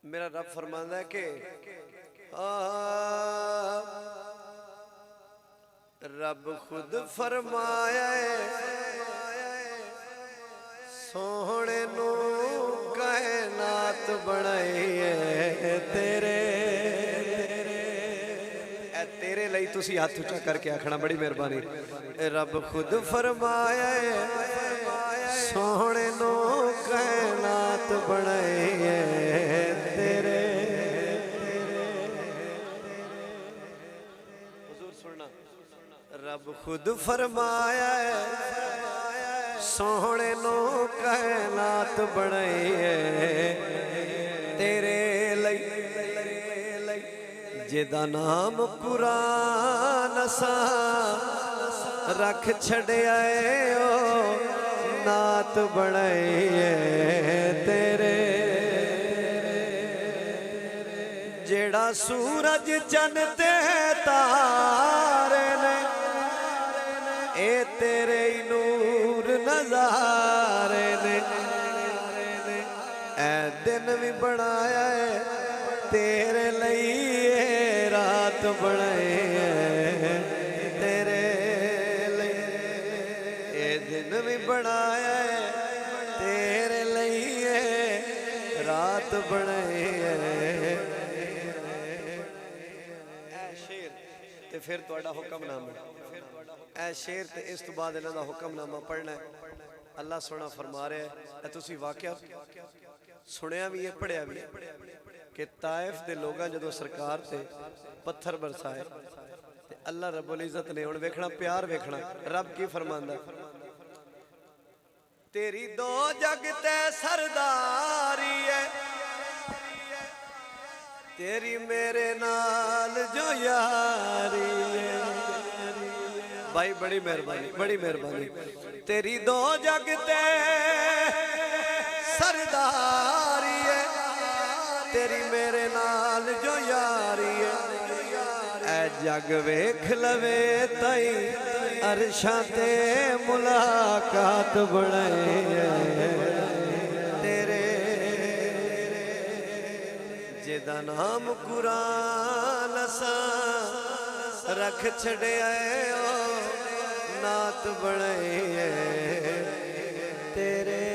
मेरा रब फरमांदा है कि रब खुद फरमाया है सोहणे नू कायनात बनाई है तेरे लई तुसी हाथ उच्चा करके आखना बड़ी मेहरबानी। रब खुद फरमाया है सोहणे नू कायनात बनाई है तेरे। हुजूर सुनना, रब खुद फरमाया है सोहणे नू कायनात बनाई है तेरे लई जिदा नाम कुरान असा रख छड़िया ओ नात बनाई है तेरे। जेड़ा सूरज चंद ते तारे ने ए तेरे नूर नजारे ने ए दिन भी बनाया है तेरे लिए रात बनाई है तेरे लिए ए दिन भी बनाया है तेरे लिए रात बनाई है। ते फिर तुहाडा हुक्मनामा ऐ शेर ते इस तो बाद इन्हां दा हुक्मनामा पढ़ना है। अल्लाह सोना फरमा रहा है तुसी वाकया सुनिया भी है पढ़िया भी है कि ताइफ दे लोगां जदों सरकार ते पत्थर बरसाए ते अल्लाह रब्बुल इज्जत ने हुण वेखना प्यार वेखना रब की फरमांदा तेरी दो जग ते सरदारी है तेरी मेरे नाल जो यारी है। भाई बड़ी मेहरबानी तेरी दो जग ते सरदारी है तेरी मेरे नाल जो यारी है ऐ जग वेख लवे तई अरशां ते मुलाकात बनाई है तेरे। जिदा नाम कुरान असा रख छड़िया ओ नात बनाई है तेरे।